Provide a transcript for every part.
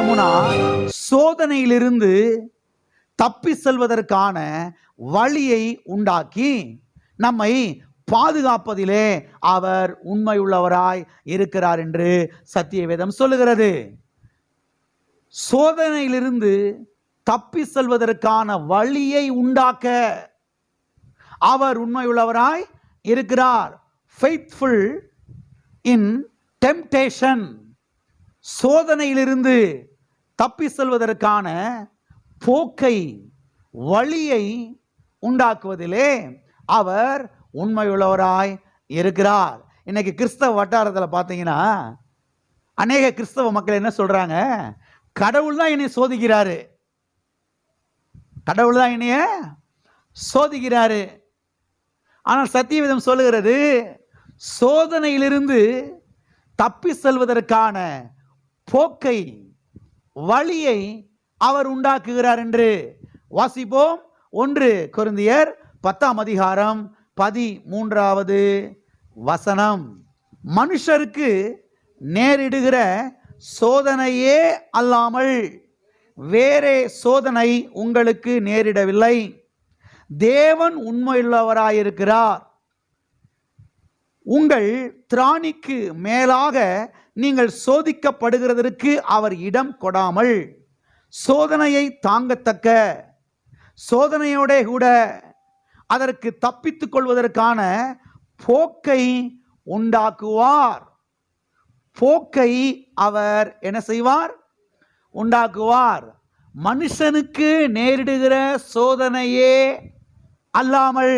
செய்யணும்னா சோதனையிலிருந்து தப்பி செல்வதற்கான வழியை உண்டாக்கி நம்மை பாதுகாப்பதிலே அவர் உண்மையுள்ளவராய் இருக்கிறார் என்று சத்திய வேதம் சொல்லுகிறது. சோதனையிலிருந்து தப்பி செல்வதற்கான வழியை உண்டாக்க அவர் உண்மையுள்ளவராய் இருக்கிறார். ஃபெய்த்ஃபுல் இன் டெம்டேஷன். சோதனையிலிருந்து தப்பி செல்வதற்கான போக்கை, வழியை உண்டாக்குவதிலே அவர் உண்மையுள்ளவராய் இருக்கிறார். இன்னைக்கு கிறிஸ்தவ வட்டாரத்தில் பார்த்தீங்கன்னா அநேக கிறிஸ்தவ மக்கள் என்ன சொல்றாங்க? கடவுள் தான் என்னை சோதிக்கிறாரு, கடவுள் தான் என்னைய சோதிக்கிறாரு. ஆனால் சத்தியவேதம் சொல்லுகிறது சோதனையிலிருந்து தப்பி செல்வதற்கான போக்கை, வழியை அவர் உண்டாக்குகிறார் என்று வாசிப்போம். 1 கொரிந்தியர் 10:13 வசனம். மனுஷருக்கு நேரிடுகிற சோதனையே அல்லாமல் வேறே சோதனை உங்களுக்கு நேரிடவில்லை. தேவன் உண்மையுள்ளவராயிருக்கிறார். உங்கள் திராணிக்கு மேலாக நீங்கள் சோதிக்கப்படுகிறதற்கு அவர் இடம் கொடாமல் சோதனையை தாங்கத்தக்க சோதனையோட கூட அதற்கு தப்பித்துக் கொள்வதற்கான போக்கை உண்டாக்குவார். போக்கை அவர் என்ன செய்வார்? உண்டாக்குவார். மனுஷனுக்கு நேரிடுகிற சோதனையே அல்லாமல்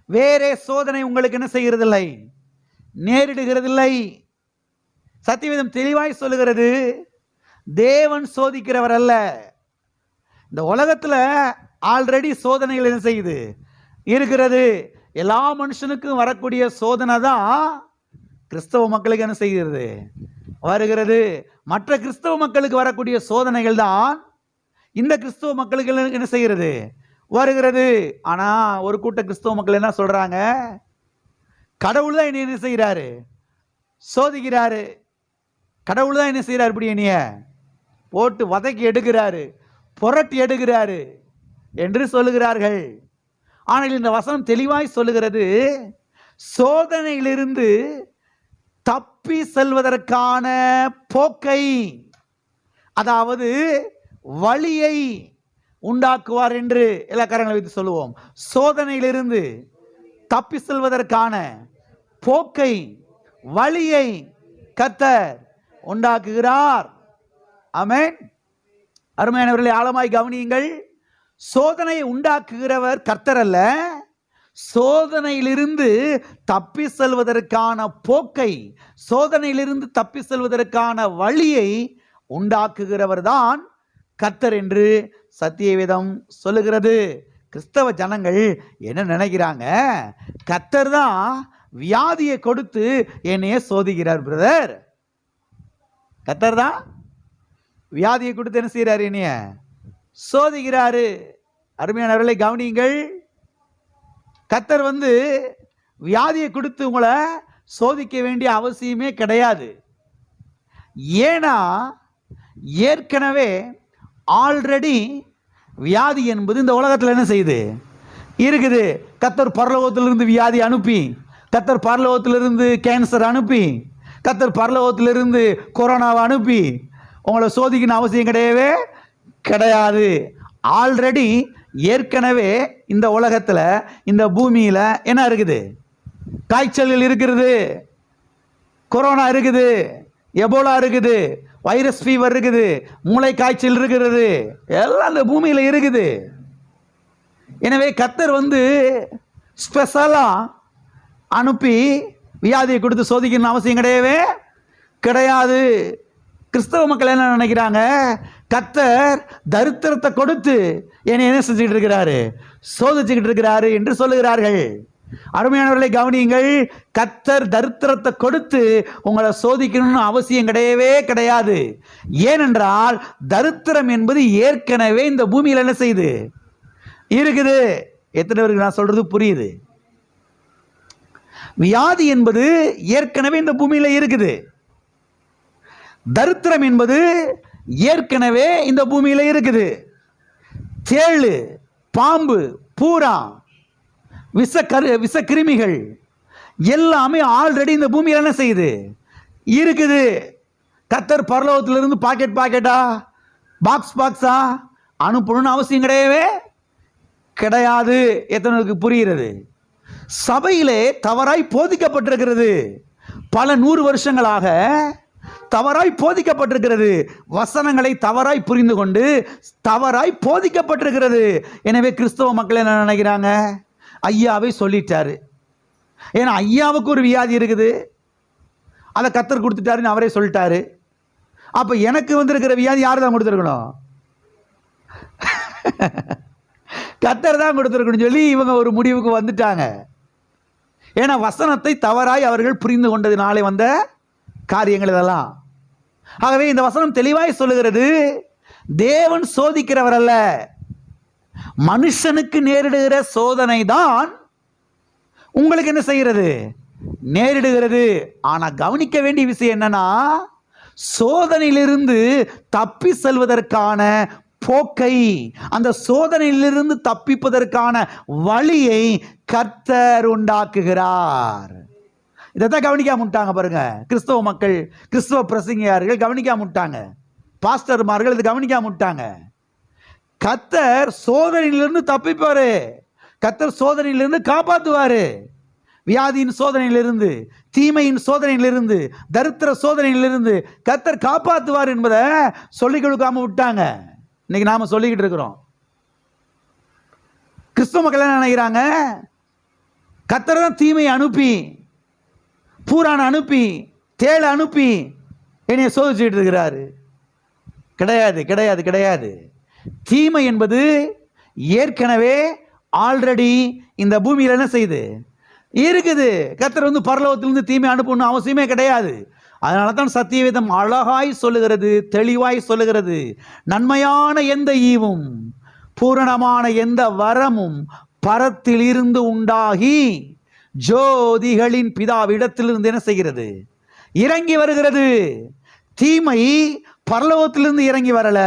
வேறே சோதனை உங்களுக்கு என்ன செய்கிறதில்லை? நேரிடுகிறதில்லை. சத்தியவேதம் தெளிவாய் சொல்லுகிறது, தேவன் சோதிக்கிறவர் அல்ல. இந்த உலகத்தில் ஆல்ரெடி சோதனைகள் என்ன செய்யுது? இருக்கிறது. எல்லா மனுஷனுக்கும் வரக்கூடிய சோதனை தான் கிறிஸ்தவ மக்களுக்கு என்ன செய்கிறது? வருகிறது. மற்ற கிறிஸ்தவ மக்களுக்கு வரக்கூடிய சோதனைகள் தான் இந்த கிறிஸ்தவ மக்களுக்கு என்ன செய்கிறது? வருகிறது. ஆனா ஒரு கூட்ட கிறிஸ்தவ மக்கள் என்ன சொல்றாங்க? கடவுள் தான் என்ன செய்கிறாரு? சோதிக்கிறாரு. கடவுள் தான் என்ன செய்கிறார்? இப்படி என்னைய போட்டு வதக்கி எடுக்கிறாரு, புரட்டி எடுக்கிறாரு என்று சொல்லுகிறார்கள். ஆனால் இந்த வசனம் தெளிவாய் சொல்லுகிறது, சோதனையிலிருந்து தப்பி செல்வதற்கான போக்கை, அதாவது வழியை உண்டாக்குவார் என்று எல்லா காரங்களை வைத்து சொல்லுவோம். சோதனையிலிருந்து தப்பி செல்வதற்கான போக்கை, வழியை கர்த்தர் உண்டாக்குகிறார். ஆமென். அருமையானவர்களே, ஆழமாய் கவனியுங்கள். சோதனையை உண்டாக்குகிறவர் கர்த்தர் அல்ல. சோதனையிலிருந்து தப்பி செல்வதற்கான போக்கை, சோதனையிலிருந்து தப்பி செல்வதற்கான வழியை உண்டாக்குகிறவர் தான் கர்த்தர் என்று சத்தியவேதம் சொல்லுகிறது. கிறிஸ்தவ ஜனங்கள் என்ன நினைக்கிறாங்க? கர்த்தர் தான் வியாதியை கொடுத்து என்னைய சோதிக்கிறார். பிரதர், கர்த்தர் தான் வியாதியை கொடுத்து என்ன செய்கிறார்? என்னைய சோதிக்கிறாரு. அருமையானவர்களை கவனியுங்கள். கர்த்தர் வியாதியை கொடுத்து உங்களை சோதிக்க வேண்டிய அவசியமே கிடையாது. ஏன்னா ஏற்கனவே ஆல்ரெடி வியாதி என்பது இந்த உலகத்தில் என்ன செய்யுது? இருக்குது. கர்த்தர் பரலோகத்திலிருந்து வியாதி அனுப்பி, கர்த்தர் பரலோகத்திலிருந்து கேன்சர் அனுப்பி, கர்த்தர் பரலோகத்திலிருந்து கொரோனாவை அனுப்பி உங்களை சோதிக்கணும் அவசியம் கிடையவே கிடையாது. ஆல்ரெடி ஏற்கனவே இந்த உலகத்தில், இந்த பூமியில் என்ன இருக்குது? காய்ச்சல்கள் இருக்கிறது, கொரோனா இருக்குது, எபோலா இருக்குது, வைரஸ் ஃபீவர் இருக்குது, மூளை காய்ச்சல் இருக்கிறது, எல்லாம் இந்த பூமியில் இருக்குது. எனவே கர்த்தர் ஸ்பெஷலாக அனுப்பி வியாதியை கொடுத்து சோதிக்கணும் அவசியம் கிடையவே கிடையாது. கிறிஸ்தவ மக்கள் என்ன நினைக்கிறாங்க? கர்த்தர் தரித்திரத்தை கொடுத்து என்னை என்ன செஞ்சுக்கிட்டு இருக்கிறாரு? சோதிச்சுக்கிட்டு இருக்கிறாரு என்று சொல்லுகிறார்கள். அருமையானவர்களை கவனியுங்கள். கர்த்தர் தரித்திரத்தை கொடுத்து உங்களை சோதிக்கணும்னு அவசியம் கிடையவே கிடையாது. ஏனென்றால் தரித்திரம் என்பது ஏற்கனவே இந்த பூமியில் என்ன செய்யுது? இருக்குது. எத்தனை பேருக்கு நான் சொல்றது புரியுது? வியாதி என்பது ஏற்கனவே இந்த பூமியில் இருக்குது. தரித்திரம் என்பது ஏற்கனவே இந்த பூமியில இருக்குது. தேளு, பாம்பு, பூரா, விஷக்கிருமிகள் எல்லாமே ஆல்ரெடி இந்த பூமியில என்ன செய்யுது, இருக்குது. கர்த்தர் பரலோகத்திலிருந்து பாக்கெட்டா பாக்ஸா அனுப்பணும்னு அவசியம் கிடையாது. எத்தனைக்கு புரிகிறது? சபையிலே தவறாய் போதிக்கப்பட்டிருக்கிறது. பல 100 வருஷங்களாக தவறாய் போதிக்கப்பட்டிருக்கிறது. வசனங்களை தவறாய் புரிந்து கொண்டு தவறாய் போதிக்கப்பட்டிருக்கிறது. எனவே கிறிஸ்தவ மக்கள் என்ன நினைக்கிறாங்க, ஐயாவை சொல்லிட்டாரு. ஏன்னா ஐயாவுக்கு ஒரு வியாதி இருக்குது, அதை கர்த்தர் கொடுத்துட்டாருன்னு அவரே சொல்லிட்டாரு. அப்ப எனக்கு வந்திருக்கிற வியாதி யாரு தான் கொடுத்துருக்கணும்? கர்த்தர் தான் கொடுத்துருக்கணும் சொல்லி இவங்க ஒரு முடிவுக்கு வந்துட்டாங்க. ஏன்னா வசனத்தை தவறாய் அவர்கள் புரிந்து கொண்டதினாலே வந்த காரியங்கள் இதெல்லாம். ஆகவே இந்த வசனம் தெளிவாய் சொல்லுகிறது, தேவன் சோதிக்கிறவர் அல்ல. மனுஷனுக்கு நேரிடுகிற சோதனை தான் உங்களுக்கு என்ன செய்கிறது, நேரிடுகிறது. ஆனா கவனிக்க வேண்டிய விஷயம் என்னன்னா, சோதனையிலிருந்து தப்பி செல்வதற்கான போக்கை, அந்த சோதனையிலிருந்து தப்பிப்பதற்கான வழியை கர்த்தர் உண்டாக்குகிறார். இதைத்தான் கவனிக்காம விட்டாங்க பாருங்க கிறிஸ்தவ மக்கள், கிறிஸ்தவ பிரசங்கியார்கள் கவனிக்காம விட்டாங்க, பாஸ்டர்மார்கள் இது கவனிக்காம விட்டாங்க. கர்த்தர் சோதனையிலிருந்து தப்பிப்பாரு, கர்த்தர் சோதனையிலிருந்து காப்பாற்றுவாரு. வியாதியின் சோதனையிலிருந்து, தீமையின் சோதனையிலிருந்து, தரித்திர சோதனையிலிருந்து கர்த்தர் காப்பாற்றுவார் என்பதை சொல்லிக் கொடுக்காம விட்டாங்க. இன்னைக்கு நாம சொல்லிக்கிட்டு இருக்கிறோம். கிறிஸ்தவ மக்கள் என்ன நினைக்கிறாங்க, கர்த்தர் தான் தீமையை அனுப்பி, பூரான அனுப்பி, தேளை அனுப்பி என்னைய சோதிச்சுட்டு இருக்கிறாரு. கிடையாது கிடையாது கிடையாது. தீமை என்பது ஏற்கனவே ஆல்ரெடி இந்த பூமியில் என்ன செய்யுது, இருக்குது. கர்த்தர் வந்து பரலோகத்திலிருந்து தீமை அனுப்பணும் அவசியமே கிடையாது. அதனால தான் சத்தியவேதம் அழகாய் சொல்லுகிறது, தெளிவாய் சொல்லுகிறது, நன்மையான எந்த ஈவும் பூரணமான எந்த வரமும் பரத்தில் இருந்து உண்டாகி ஜோதிகளின் பிதாவிடத்திலிருந்து என்ன செய்கிறது, இறங்கி வருகிறது. தீமை பரலோகத்திலிருந்து இறங்கி வரல,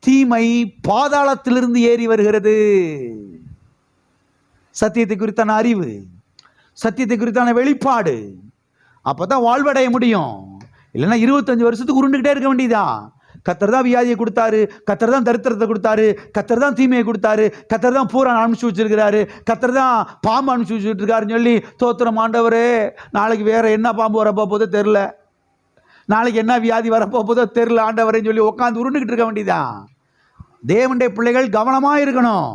தீமை பாதாளத்திலிருந்து ஏறி வருகிறது. சத்தியத்தை குறித்தான அறிவு, சத்தியத்தை குறித்தான வெளிப்பாடு, அப்பதான் வாழ்வடைய முடியும். இல்லைன்னா 25 வருஷத்துக்கு உருண்டுகிட்டே இருக்க வேண்டியதான். கர்த்தர் தான் வியாதியை கொடுத்தாரு, கர்த்தர் தான் தரித்திரத்தை கொடுத்தாரு, கர்த்தர் தான் தீமையை கொடுத்தாரு, கர்த்தர் தான் பூரா அனுப்பிச்சு வச்சிருக்கிறாரு, கர்த்தர் தான் பாம்பு அனுப்பிச்சு வச்சுட்டு இருக்காருன்னு சொல்லி தோத்திரம் ஆண்டவரே, நாளைக்கு வேற என்ன பாம்பு வரப்போ போதோ தெரில, நாளைக்கு என்ன வியாதி வரப்போ போதோ தெரில ஆண்டவரேன்னு சொல்லி உட்காந்து உருண்டுகிட்டு இருக்க வேண்டியதான். தேவனுடைய பிள்ளைகள் கவனமாக இருக்கணும்.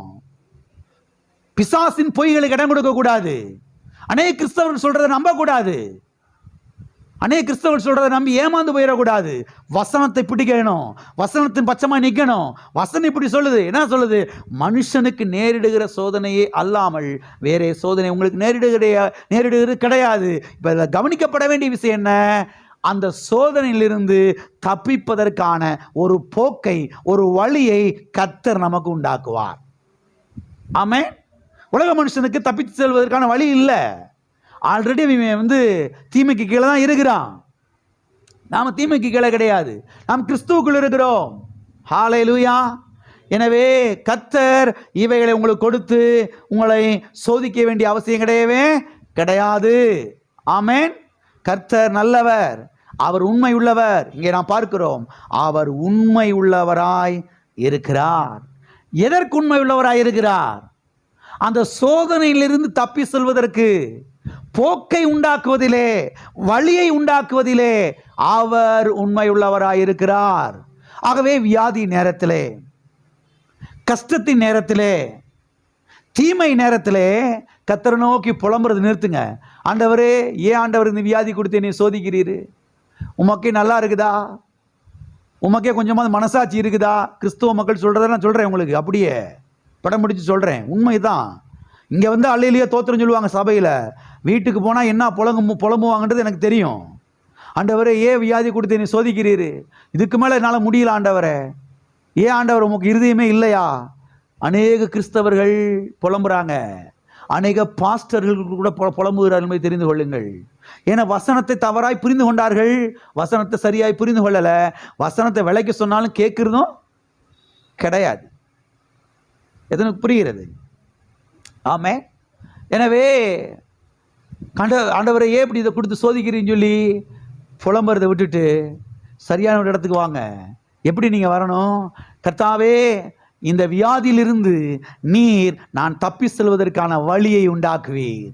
பிசாசின் பொய்களுக்கு இடம் கொடுக்க கூடாது. அநேக கிறிஸ்தவர்கள் சொல்றதை நம்ப கூடாது. அநேக கிறிஸ்தவர்கள் சொல்றதை நம்பி ஏமாந்து போயிடக்கூடாது. வசனத்தை பிடிக்கணும், வசனத்தின் பட்சமா நிற்கணும். வசனம் இப்படி சொல்லுது, என்ன சொல்லுது, மனுஷனுக்கு நேரிடுகிற சோதனையே அல்லாமல் வேற சோதனை உங்களுக்கு நேரிடுகிறது கிடையாது. இப்ப இதில் கவனிக்கப்பட வேண்டிய விஷயம் என்ன, அந்த சோதனையிலிருந்து தப்பிப்பதற்கான ஒரு போக்கை, ஒரு வழியை கர்த்தர் நமக்கு உண்டாக்குவார். ஆமென். உலக மனுஷனுக்கு தப்பித்து செல்வதற்கான வழி இல்லை. ஆல்ரெடி வந்து தீமைக்கு கீழே தான் இருக்கிறான். நாம தீமைக்கு கீழே கிடையாது, நாம் கிறிஸ்துவுக்குள் இருக்கிறோம். ஹல்லேலூயா. எனவே கர்த்தர் இவைகளை உங்களுக்கு கொடுத்து உங்களை சோதிக்க வேண்டிய அவசியம் கிடையாது. ஆமென். கர்த்தர் நல்லவர், அவர் உண்மை உள்ளவர். இங்கே நாம் பார்க்கிறோம், அவர் உண்மை உள்ளவராய் இருக்கிறார். எதற்கு உண்மை உள்ளவராய் இருக்கிறார்? அந்த சோதனையிலிருந்து தப்பி செல்வதற்கு போக்கை உண்டாக்குவதிலே, வழியை உண்டாக்குவதிலே அவர் உண்மை உள்ளவராயிருக்கிறார். ஆகவே வியாதி நேரத்திலே, கஷ்டத்தின் நேரத்திலே, தீமை நேரத்திலே கர்த்தரை நோக்கி புலம்புறது நிறுத்துங்க. ஆண்டவரே, ஏன் ஆண்டவர் இந்த வியாதி கொடுத்து என்னை சோதிக்கிறீரு? உமக்கே நல்லா இருக்குதா? உமக்கே கொஞ்சமாவது மனசாட்சி இருக்குதா? கிறிஸ்துவ மக்கள் சொல்றத நான் சொல்றேன் உங்களுக்கு, அப்படியே படம் முடிச்சு சொல்றேன், உண்மைதான். இங்க வந்து அல்லேலூயா தோத்திரம் சொல்லுவாங்க சபையில, வீட்டுக்கு போனா என்ன புலம்புவாங்கன்றது எனக்கு தெரியும். ஆண்டவரே, ஏன் வியாதி கொடுத்து என்னை சோதிக்கிறீரு? இதுக்கு மேல என்னால் முடியல ஆண்டவரே. ஏன் ஆண்டவர் உமக்கு இருதயமே இல்லையா? அநேக கிறிஸ்தவர்கள் புலம்புறாங்க. அநேக பாஸ்டர்களுக்கு கூட புலம்புகிறார்கள் என்பதை தெரிந்து கொள்ளுங்கள். ஏன்னா வசனத்தை தவறாய் புரிந்து கொண்டார்கள், வசனத்தை சரியாய் புரிந்து கொள்ளலை. வசனத்தை விலைக்கு சொன்னாலும் கேட்குறதும் கிடையாது. எதனுக்கு புரிகிறது? ஆமே. எனவே ஆண்டவரையே இப்படி இதை கொடுத்து சோதிக்கிறீன்னு சொல்லி புலம்புறதை விட்டுட்டு சரியான ஒரு இடத்துக்கு வாங்க. எப்படி நீங்கள் வரணும்? கர்த்தாவே, இந்த வியாதியிலிருந்து நீர் நான் தப்பி செல்வதற்கான வழியை உண்டாக்குவீர்.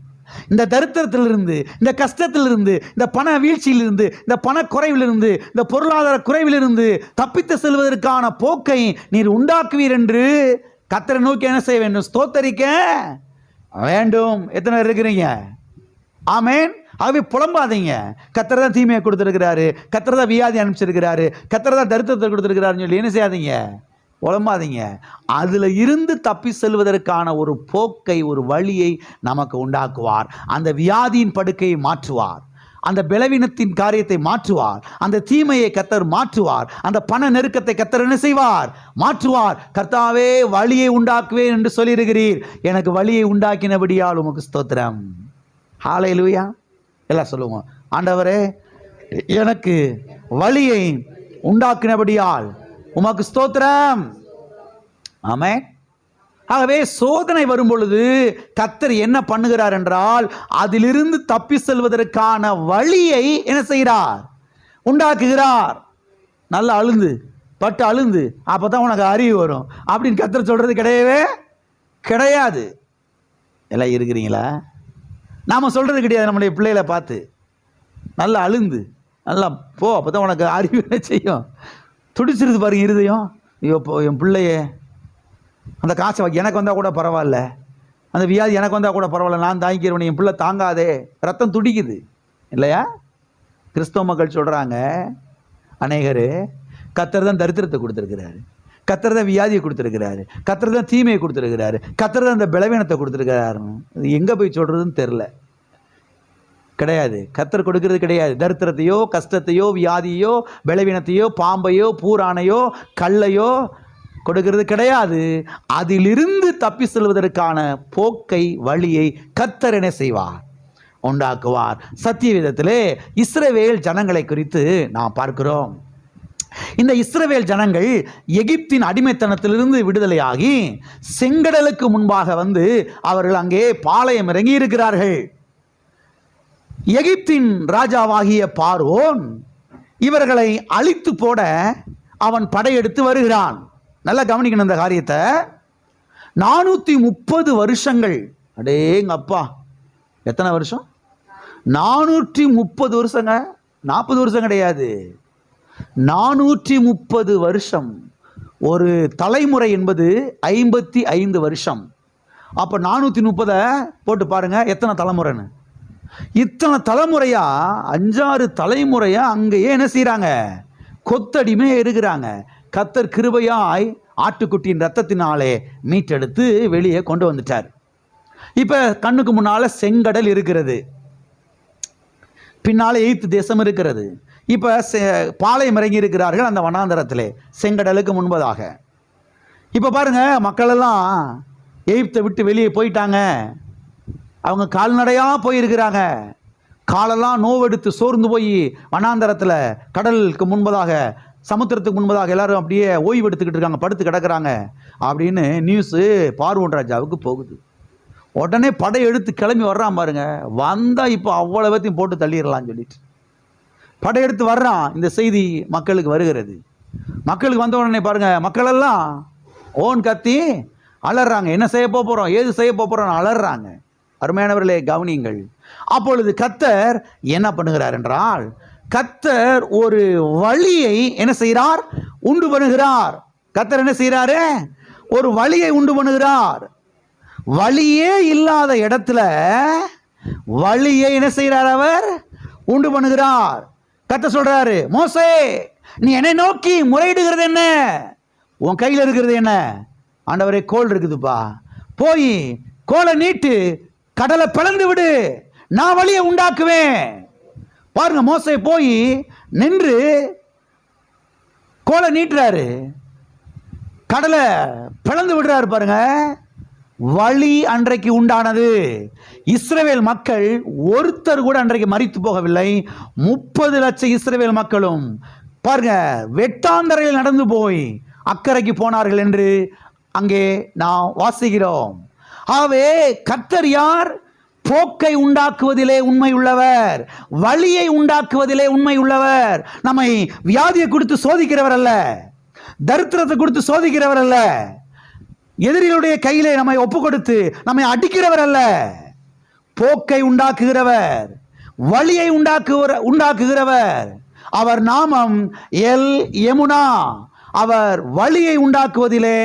இந்த தரித்திரத்திலிருந்து, இந்த கஷ்டத்திலிருந்து, இந்த பண வீழ்ச்சியிலிருந்து, இந்த பண குறைவிலிருந்து, இந்த பொருளாதார குறைவிலிருந்து தப்பித்து செல்வதற்கான போக்கை நீர் உண்டாக்குவீர் என்று கர்த்தரை நோக்கி என்ன செய்ய வேண்டும்? ஸ்தோத்தரிக்க வேண்டும். எத்தனை பேர் இருக்கிறீங்க? ஆமேன். ஆகவே புலம்பாதீங்க. கர்த்தர் தான் தீமையை கொடுத்துருக்கிறாரு, கர்த்தர் தான் வியாதி அனுப்பிச்சிருக்கிறாரு, கர்த்தர் தான் தரித்திரத்தை கொடுத்துருக்கிறாருன்னு சொல்லி என்ன செய்யாதீங்க? புலம்பாதீங்க. அதில் இருந்து தப்பி செல்வதற்கான ஒரு போக்கை, ஒரு வழியை நமக்கு உண்டாக்குவார். அந்த வியாதியின் படுக்கையை மாற்றுவார், அந்த பலவீனத்தின் காரியத்தை மாற்றுவார், அந்த தீமையை கர்த்தர் மாற்றுவார், அந்த பண நெருக்கத்தை கர்த்தர் என்ன செய்வார்? மாற்றுவார். கர்த்தாவே, வழியை உண்டாக்குவேன் என்று சொல்லியிருக்கிறீர், எனக்கு வழியை உண்டாக்கினபடியால் உமக்கு ஸ்தோத்திரம். ஹல்லேலூயா. எல்லாம் சொல்லுவோம். ஆண்டவரே, எனக்கு வழியை உண்டாக்கினபடியால் உமக்கு ஸ்தோத்திரம். ஆமென். ஆகவே சோதனை வரும் பொழுது கர்த்தர் என்ன பண்ணுகிறார் என்றால், அதிலிருந்து தப்பி செல்வதற்கான வழியை என்ன செய்கிறார்? உண்டாக்குகிறார். நல்லா அழுந்து பட்டு அழுந்து, அப்போ தான் உனக்கு அறிவு வரும் அப்படின்னு கர்த்தர் சொல்கிறது கிடையவே கிடையாது. எல்லாம் இருக்கிறீங்களா? நாம் சொல்கிறது கிடையாது. நம்முடைய பிள்ளைகளை பார்த்து நல்லா அழுந்து நல்லா போ, அப்போ தான் உனக்கு அறிவு என்ன செய்யும்? துடிச்சிருது பாருங்க இருதயம். ஐயோ, என் பிள்ளைய அந்த காசை எனக்கு வந்தால் கூட பரவாயில்ல, அந்த வியாதி எனக்கு வந்தால் கூட பரவாயில்ல, நான் தாங்கிக்கிறவனே, என் பிள்ளை தாங்காதே, ரத்தம் துடிக்குது இல்லையா? கிறிஸ்தவ மக்கள் சொல்கிறாங்க, அநேகர் கர்த்தர் தான் தரித்திரத்தை கொடுத்துருக்கிறாரு, கர்த்தர் தான் வியாதியை கொடுத்துருக்கிறாரு, கர்த்தர் தான் தீமையை கொடுத்துருக்கிறாரு, கர்த்தர் தான் அந்த பலவீனத்தை கொடுத்துருக்கிறாருன்னு. இது எங்கே போய் சொல்கிறதுன்னு தெரில. கிடையாது, கர்த்தர் கொடுக்கறது கிடையாது. தரித்திரத்தையோ, கஷ்டத்தையோ, வியாதியோ, பலவீனத்தையோ, பாம்பையோ, பூரானையோ, கல்லையோ கொடுக்கிறது கிடையாது. அதிலிருந்து தப்பி செல்வதற்கான போக்கை, வழியை கர்த்தர் என்ன செய்வார்? உண்டாக்குவார். சத்தியவேதத்திலே இஸ்ரவேல் ஜனங்களை குறித்து நாம் பார்க்கிறோம். இந்த இஸ்ரவேல் ஜனங்கள் எகிப்தின் அடிமைத்தனத்திலிருந்து விடுதலையாகி செங்கடலுக்கு முன்பாக வந்து அவர்கள் அங்கே பாளையம் இறங்கி இருக்கிறார்கள். எகிப்தின் ராஜாவாகிய பார்வோன் இவர்களை அழித்து போட அவன் படையெடுத்து வருகிறான். நல்லா கவனிக்கணும் இந்த காரியத்தை. 430 வருஷங்கள். அடேங்கப்பா, எத்தனை வருஷம்? 430 வருஷங்க. 40 வருஷம் கிடையாது, 430 வருஷம். ஒரு தலைமுறை என்பது 55 வருஷம். அப்போ 430 போட்டு பாருங்க எத்தனை தலைமுறைன்னு. இத்தனை தலைமுறையா, 5-6 தலைமுறையா அங்கேயே என்ன செய்கிறாங்க? கொத்தடிமே இருக்கிறாங்க. கர்த்தர் கிருபையாய் ஆட்டுக்குட்டியின் ரத்தத்தினாலே மீட்டெடுத்து வெளியே கொண்டு வந்துட்டார். இப்போ கண்ணுக்கு முன்னால் செங்கடல் இருக்கிறது, பின்னால் எகிப்து தேசம் இருக்கிறது. இப்போ பாளையம் இறங்கி இருக்கிறார்கள் அந்த வனாந்தரத்திலே, செங்கடலுக்கு முன்பதாக. இப்போ பாருங்க, மக்களெல்லாம் எகிப்தை விட்டு வெளியே போயிட்டாங்க. அவங்க கால்நடையாக போயிருக்கிறாங்க. காலெல்லாம் நோவெடுத்து சோர்ந்து போய் வனாந்தரத்தில் கடலுக்கு முன்பதாக, சமுத்திரத்துக்கு முன்பதாக எல்லாரும் அப்படியே ஓய்வு எடுத்துக்கிட்டு இருக்காங்க, படுத்து கிடக்கிறாங்க அப்படின்னு நியூஸு பார்வோன் ராஜாவுக்கு போகுது. உடனே படையெடுத்து கிளம்பி வர்றான் பாருங்க. வந்தால் இப்போ அவ்வளோ பேத்தையும் போட்டு தள்ளிடலான்னு சொல்லிட்டு படையெடுத்து வர்றான். இந்த செய்தி மக்களுக்கு வருகிறது. மக்களுக்கு வந்த உடனே பாருங்க, மக்களெல்லாம் ஓன் கத்தி அலறாங்க. என்ன செய்ய போகிறோம், ஏது செய்ய போகிறோம் அலறாங்க. அருமையானவர்களே கவனியுங்கள். அப்பொழுது கர்த்தர் என்ன பண்ணுகிறார் என்றால், கர்த்தர் ஒரு வழியை என்ன செய்கிறார்? உண்டு பண்ணுகிறார். கர்த்தர் என்ன செய்கிறாரு? ஒரு வழியை உண்டு பண்ணுகிறார். வழியே இல்லாத இடத்துல வழியை என்ன செய்கிறார்? அவர் உண்டு பண்ணுகிறார். கர்த்தர் சொல்றாரு, மோசே, நீ என்னை நோக்கி முறையிடுகிறது என்ன? உன் கையில் இருக்கிறது என்ன? ஆண்டவரே, கோல் இருக்குதுப்பா, போய் கோலை நீட்டு, கடலை பிளந்து விடு, நான் வழியை உண்டாக்குவேன். பாருங்க, மோசே போய் நின்று கோலை நீட்டுறாரு, கடலை பிளந்து விடுறாரு பாருங்க. வழி அன்றைக்கு உண்டானது. இஸ்ரவேல் மக்கள் ஒருத்தர் கூட அன்றைக்கு மரித்து போகவில்லை. 30 லட்சம் இஸ்ரவேல் மக்களும் பாருங்க வெட்டாந்தரையில் நடந்து போய் அக்கறைக்கு போனார்கள் என்று அங்கே நாம் வாசிக்கிறோம். ஆகவே கர்த்தர் யார்? போக்கை உண்டாக்குவதிலே உண்மை உள்ளவர், வழியை உண்டாக்குவதிலே உண்மை உள்ளவர். நம்மை வியாதியை கொடுத்து சோதிக்கிறவர் அல்ல, தரித்திரத்தை கொடுத்து சோதிக்கிறவர் அல்ல, எதிரிகளுடைய கையிலே நம்மை ஒப்பு கொடுத்து நம்மை அடிக்கிறவர் அல்ல. போக்கை உண்டாக்குகிறவர், வழியை உண்டாக்குகிறவர். அவர் நாமம் எல் யமுனா. அவர் வழியை உண்டாக்குவதிலே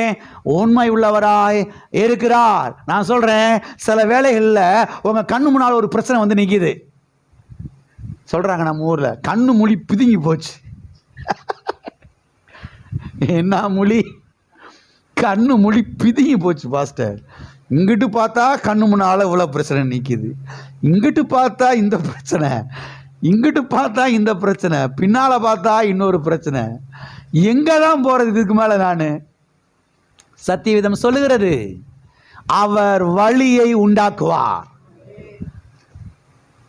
உண்மை உள்ளவராய் இருக்கிறார். நான் சொல்றேன், சில வேளைகளில் உங்க கண்ணு முன்னால் ஒரு பிரச்சனை வந்து நிற்கிது. சொல்றாங்க நம்ம ஊர்ல கண்ணு மொழி பிதுங்கி போச்சு. என்ன மொழி? கண்ணு மொழி பிதுங்கி போச்சு பாஸ்டர். இங்கிட்டு பார்த்தா கண்ணு முன்னால இவ்வளவு பிரச்சனை நிற்கிது, இங்கிட்டு பார்த்தா இந்த பிரச்சனை, இங்கிட்டு பார்த்தா இந்த பிரச்சனை, பின்னால பார்த்தா இன்னொரு பிரச்சனை. எங்க தான் போறது இதுக்கு மேல? நான் சத்தியவேதம் சொல்லுகிறது, அவர் வழியை உண்டாக்குவார்.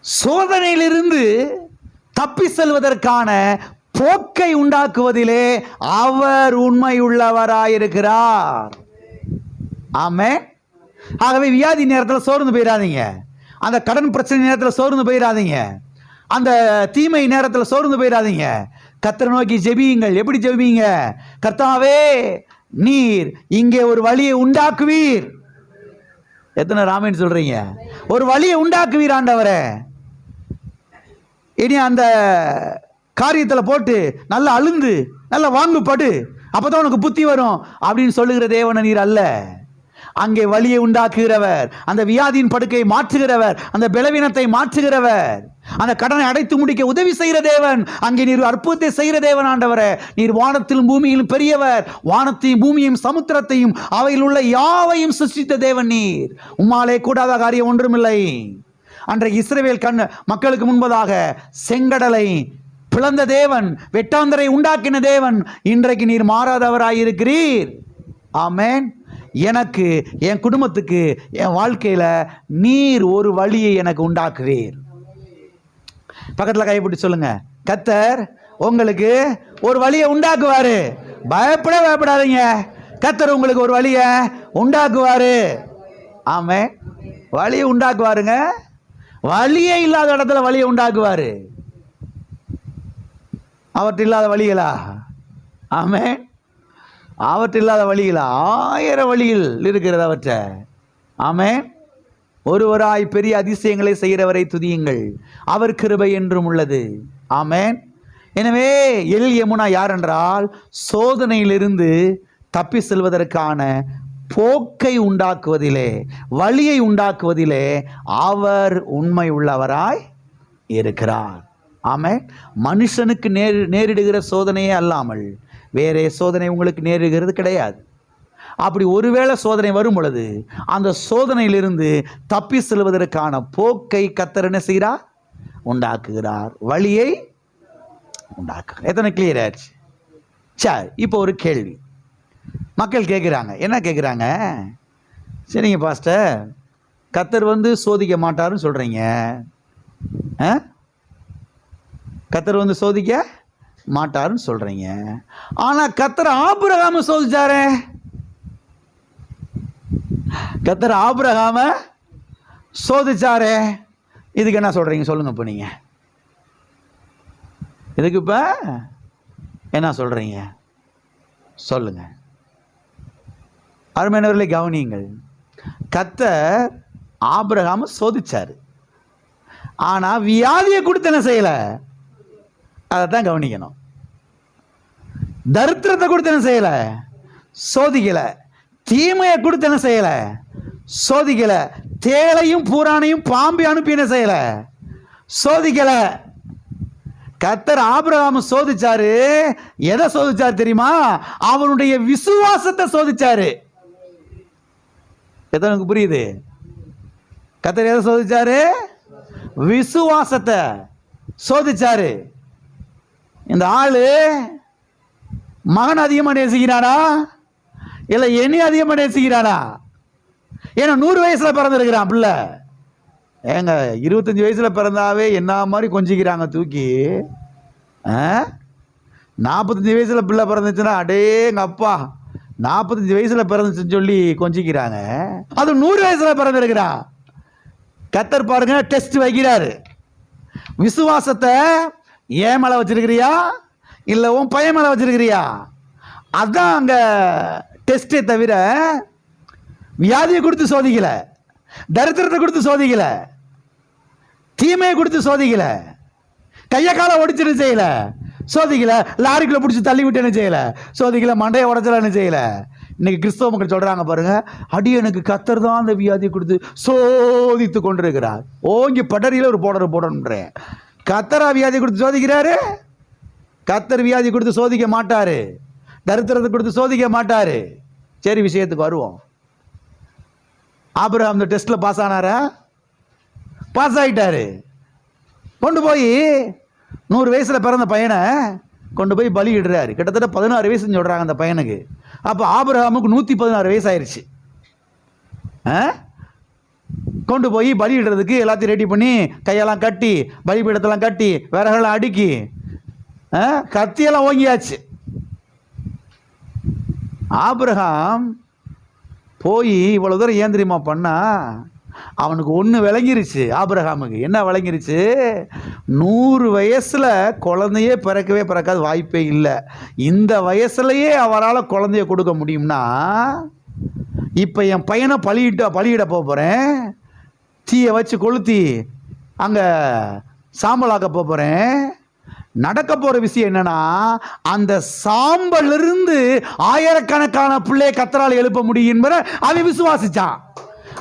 சோதனையிலிருந்து தப்பி செல்வதற்கான போக்கை உண்டாக்குவதிலே அவர் உண்மை உள்ளவராயிருக்கிறார். ஆமென். ஆகவே வியாதி நேரத்தில் சோர்ந்து போயிடாதீங்க, அந்த கடன் பிரச்சனை நேரத்தில் சோர்ந்து போயிடாதீங்க, அந்த தீமை நேரத்தில் சோர்ந்து போயிடாதீங்க. கர்த்தரை நோக்கி ஜெபியுங்கள். எப்படி ஜெபிங்க? கர்த்தாவே, நீர் இங்கே ஒரு வழியை உண்டாக்குவீர். எத்தனை ராமன் சொல்றீங்க? ஒரு வழியை உண்டாக்குவீர் ஆண்டவரே. இனி அந்த காரியத்தில் போட்டு நல்லா அழுந்து நல்லா வாங்குப்படு, அப்பதான் உனக்கு புத்தி வரும் அப்படின்னு சொல்லுகிற தேவன நீர் அல்ல. அங்கே வழியை உண்டாக்குகிறவர், அந்த வியாதியின் படுக்கையை மாற்றுகிறவர், அந்த பலவீனத்தை மாற்றுகிறவர், அந்த கடனை அடைத்து முடிக்க உதவி செய்கிற தேவன். அங்கே நீர் அற்புதத்தை செய்கிற தேவன் ஆண்டவரே. நீர் வானத்திலும் பூமியிலும் பெரியவர். வானத்தையும் பூமியையும் சமுத்திரத்தையும் அவையில் உள்ள யாவையும் சிருஷ்டித்த தேவன் நீர். உம்மாலே கூடாத காரியம் ஒன்றுமில்லை. அன்றைக்கு இஸ்ரவேல் மக்களுக்கு முன்பதாக செங்கடலை பிளந்த தேவன், வெட்டாந்தரை உண்டாக்கின தேவன். இன்றைக்கு நீர் மாறாதவராயிருக்கிறீர். ஆமென். எனக்கு, என் குடும்பத்துக்கு, என் வாழ்க்கையில நீர் ஒரு வழியை எனக்கு உண்டாக்குவீர். பக்கத்தில் கைப்பிடி சொல்லுங்க, கர்த்தர் உங்களுக்கு ஒரு வழியை உண்டாக்குவாரு. பயப்படாதீங்க, கர்த்தர் உங்களுக்கு ஒரு வழியை உண்டாக்குவாரு. ஆமே, வழியை உண்டாக்குவாருங்க. வழியே இல்லாத இடத்துல வழியை உண்டாக்குவாரு. அவற்றை இல்லாத வழிகளா? ஆமே, அவற்றை இல்லாத வழிகளா? 1000 வழியில் இருக்கிறது அவற்றை. ஆமே. ஒருவராய் பெரிய அதிசயங்களை செய்கிறவரை துதியுங்கள், அவர் கிருபை என்றும் உள்ளது. ஆமென். எனவே எல் யமுனா யார் என்றால், சோதனையிலிருந்து தப்பி செல்வதற்கான போக்கை உண்டாக்குவதிலே, வழியை உண்டாக்குவதிலே அவர் உண்மை உள்ளவராய் இருக்கிறார். ஆமென். மனுஷனுக்கு நேரிடுகிற சோதனையே அல்லாமல் வேறே சோதனை உங்களுக்கு நேரிடுகிறது கிடையாது. அப்படி ஒருவேளை சோதனை வரும் பொழுது அந்த சோதனையிலிருந்து தப்பி செல்வதற்கான போக்கை கர்த்தர் என்ன செய்கிறார்? உண்டாக்குகிறார், வழியை உண்டாக்குகிறார். எத்தனை கிளியர் ஆயிடுச்சு? சரி, இப்போ ஒரு கேள்வி மக்கள் கேட்குறாங்க. என்ன கேட்குறாங்க? சரிங்க பாஸ்டர், கர்த்தர் சோதிக்க மாட்டாருன்னு சொல்கிறீங்க, கர்த்தர் சோதிக்க மாட்டாருன்னு சொல்கிறீங்க, ஆனால் கர்த்தர் ஆபிரகாமை சோதிச்சாரே, கர்த்தர் ஆபிரகாமை சோதிச்சாரே, இதுக்கு என்ன சொல்கிறீங்க? சொல்லுங்க. இப்போ நீங்கள் இதுக்கு இப்போ என்ன சொல்கிறீங்க? சொல்லுங்க. அருமையானவர்களே கவனியுங்கள். கர்த்தர் ஆபிரகாமை சோதிச்சார், ஆனால் வியாதியை கொடுத்து என்ன செய்யலை? அதைத்தான் கவனிக்கணும். தரித்திரத்தை கொடுத்து என்ன செய்யலை? சோதிக்கலை. தீமையை கொடுத்து என்ன செய்யலை? சோதிக்கலை. தேளையும் பூரானையும் பாம்பை அனுப்பி என்ன செய்யலை? சோதிக்கலை. கர்த்தர் ஆபிரகாமை சோதிச்சாரு. எதை சோதிச்சாரு தெரியுமா? அவனுடைய விசுவாசத்தை சோதிச்சாரு. எத்தனை புரியுது? கர்த்தர் எதை சோதிச்சாரு? விசுவாசத்தை சோதிச்சாரு. இந்த ஆளு மகன் அதிகமாக நேசிக்கிறானா இல்லை என்னை அதிகமாக நேசிக்கிறானா? ஏன்னா 100 வயசுல பிறந்திருக்கிறான் பிள்ளை. ஏங்க 25 வயசுல பிறந்தாவே என்ன மாதிரி கொஞ்சிக்கிறாங்க தூக்கி. 45 வயசுல பிள்ளை பிறந்துச்சுன்னா அடே எங்க அப்பா 45 வயசுல பிறந்துச்சுன்னு சொல்லி கொஞ்சிக்கிறாங்க. அது 100 வயசுல பிறந்திருக்கிறான். கர்த்தர் பாருங்க டெஸ்ட் வைக்கிறாரு. விசுவாசத்தை ஏன் மேல வச்சிருக்கிறியா இல்ல உன் பையன் மேல வச்சிருக்கிறியா? அதான் அங்க டெஸ்டே தவிர வியாதியை கொடுத்து சோதிக்கல, தரித்திரத்தை கொடுத்து சோதிக்கல, தீமையை கொடுத்து சோதிக்கல, கைய காலை ஒடிச்சுன்னு செய்யல சோதிக்கல, லாரிக்குள்ள பிடிச்சி தள்ளி விட்டேன்னு செய்யல சோதிக்கல, மண்டையை உடச்சலன்னு செய்யல. இன்னைக்கு கிறிஸ்தவ மக்கள் சொல்றாங்க பாருங்க, அடியனுக்கு கர்த்தர் தான் அந்த வியாதியை கொடுத்து சோதித்து கொண்டிருக்கிறார். ஓங்கி படரியில ஒரு போடணுன்றேன். கர்த்தரா வியாதி கொடுத்து சோதிக்கிறாரு? கர்த்தர் வியாதி கொடுத்து சோதிக்க மாட்டாரு, தரித்திரத்தை கொடுத்து சோதிக்க மாட்டாரு. சரி, விஷயத்துக்கு வருவோம். ஆபிரகாம் அந்த டெஸ்ட்ல பாஸ் ஆனாரா? பாஸ் ஆயிட்டாரு. கொண்டு போய் 100 வயசுல பிறந்த பையனை கொண்டு போய் பலியிடுறாரு. கிட்டத்தட்ட 16 வயசுன்னு சொல்றாங்க அந்த பையனுக்கு. அப்போ ஆபிரகாமுக்கு 116 வயசு ஆயிடுச்சு. கொண்டு போய் பலியிடுறதுக்கு எல்லாத்தையும் ரெடி பண்ணி கையெல்லாம் கட்டி பலிபீடத்தெல்லாம் கட்டி விறகெல்லாம் அடுக்கி கத்தியெல்லாம் ஓங்கியாச்சு. ஆபிரகாம் போய் இவ்வளவு தூரம் ஏன் தெரியுமா பண்ணா? அவனுக்கு ஒன்று விளங்கிருச்சு. ஆபிரகாமுக்கு என்ன விளங்கிருச்சு? 100 வயசுல குழந்தையே பிறக்காது, வாய்ப்பே இல்லை. இந்த வயசுலயே அவரால் குழந்தைய கொடுக்க முடியும்னா, இப்போ என் பையனை பலியிட போகிறேன், தீயை வச்சு கொளுத்தி அங்கே சாம்பலாக்க போகிறேன். நடக்க போற விஷயம் என்னன்னா, அந்த சாம்பலிருந்து ஆயிரக்கணக்கான பிள்ளையை கர்த்தரால் எழுப்ப முடியும் என்பதை அவன் விசுவாசிச்சான்.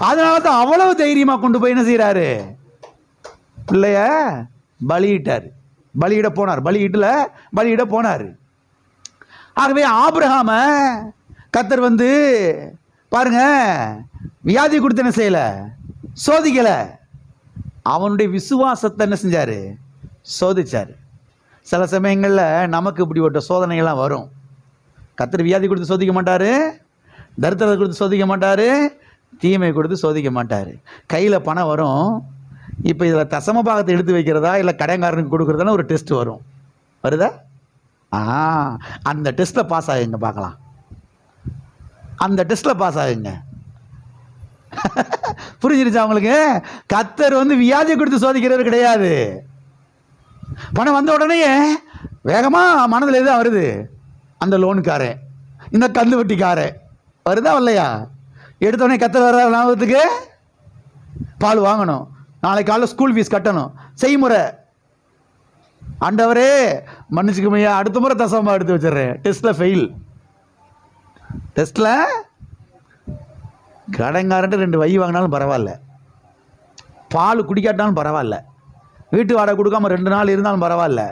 அதனால தான் அவ்வளவு தைரியமா கொண்டு போய் என்ன செய்யறாரு? பிள்ளைய பலியிட்டார். பலியிட போனார். ஆகவே ஆபிரகாம கர்த்தர் வந்து பாருங்க வியாதி கொடுத்து என்ன செய்யல, சோதிக்கல. அவனுடைய விசுவாசத்தை என்ன செஞ்சாரு? சோதிச்சாரு. சில சமயங்களில் நமக்கு இப்படிப்பட்ட சோதனைகள்லாம் வரும். கர்த்தர் வியாதி கொடுத்து சோதிக்க மாட்டார், தரித்திரத்தை கொடுத்து சோதிக்க மாட்டார், தீமை கொடுத்து சோதிக்க மாட்டார். கையில் பணம் வரும். இப்போ இதில் தசம பாகத்தை எடுத்து வைக்கிறதா இல்லை கடைக்காரனுக்கு கொடுக்குறதான ஒரு டெஸ்ட் வரும். வருதா? அந்த டெஸ்ட்டில் பாஸ் ஆகுங்க பார்க்கலாம். அந்த டெஸ்ட்டில் பாஸ் ஆகுங்க. புரிஞ்சிருச்சா உங்களுக்கு? கர்த்தர் வந்து வியாதியை கொடுத்து சோதிக்கிறவர் கிடையாது. பணம் வந்த உடனே வேகமா மனதில் எதுதான் வருது? அந்த லோனுக்காரன், இந்த கந்து வட்டிக்காரன் வருதா வரலையா? எடுத்தோடனே கர்த்தர் வர்ற லாபத்துக்கு பால் வாங்கணும், நாளைக்கு காலைல ஸ்கூல் ஃபீஸ் கட்டணும், செய்முறை. ஆண்டவரே மன்னிச்சுக்குமையா, அடுத்த முறை தசமா எடுத்து வச்சிடுறேன். டெஸ்ட்ல ஃபெயில். டெஸ்ட்ல கடைங்காரன்ட்டு 2 வை வாங்கினாலும் பரவாயில்ல, பால் குடிக்காட்டாலும் பரவாயில்ல, வீட்டு வாடகை கொடுக்காம 2 நாள் இருந்தாலும் பரவாயில்ல,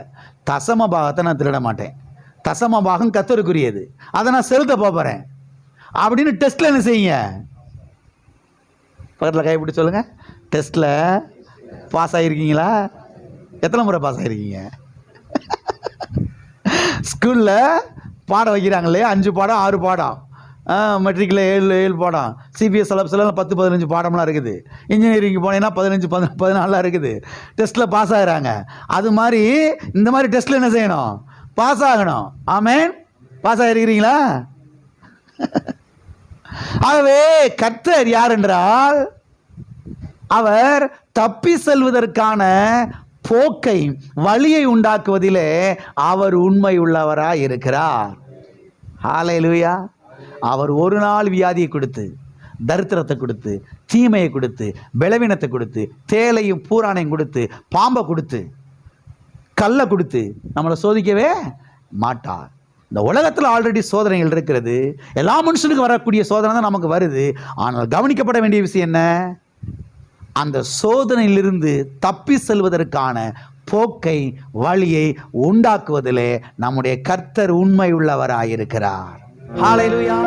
தசம பாகத்தை நான் திருட மாட்டேன். தசம பாகம் கர்த்தருக்குரியது, அதை நான் செலுத்த போறேன் அப்படின்னு டெஸ்ட்ல என்ன செய்யுங்க? பக்கத்தில் கைப்பிடி சொல்லுங்க. டெஸ்ட்ல பாஸ் ஆகிருக்கீங்களா? எத்தனை முறை பாஸ் ஆகிருக்கீங்க? ஸ்கூல்ல பாடம் வைக்கிறாங்க இல்லையா? 5 பாடம் 6 பாடம், மெட்ரிக்கில் 7 பாடம், சிபிஎஸ் சிலபஸ்லாம் 10-15 பாடம்லாம் இருக்குது. இன்ஜினியரிங் போனீங்கன்னா 15-14 இருக்குது. டெஸ்ட்டில் பாஸ் ஆகிறாங்க. அது மாதிரி இந்த மாதிரி டெஸ்ட்டில் என்ன செய்யணும்? பாஸ் ஆகணும். ஆமேன். பாஸ் ஆகிருக்கிறீங்களா? ஆகவே கர்த்தர் யார் என்றால், அவர் தப்பி செல்வதற்கான போக்கை வழியை உண்டாக்குவதிலே அவர் உண்மை உள்ளவராய் இருக்கிறார். ஹல்லேலூயா. அவர் ஒரு நாள் வியாதியை கொடுத்து, தரித்திரத்தை கொடுத்து, தீமையை கொடுத்து, பலவீனத்தை கொடுத்து, தேலையும் பூரானையும் கொடுத்து, பாம்பை கொடுத்து, கல்லை கொடுத்து நம்மளை சோதிக்கவே மாட்டார். இந்த உலகத்தில் ஆல்ரெடி சோதனைகள் இருக்கிறது. எல்லா மனுஷனுக்கும் வரக்கூடிய சோதனை தான் நமக்கு வருது. ஆனால் கவனிக்கப்பட வேண்டிய விஷயம் என்ன? அந்த சோதனையிலிருந்து தப்பி செல்வதற்கான போக்கை வழியை உண்டாக்குவதிலே நம்முடைய கர்த்தர் உண்மை உள்ளவராயிருக்கிறார். ஹல்லேலூயா.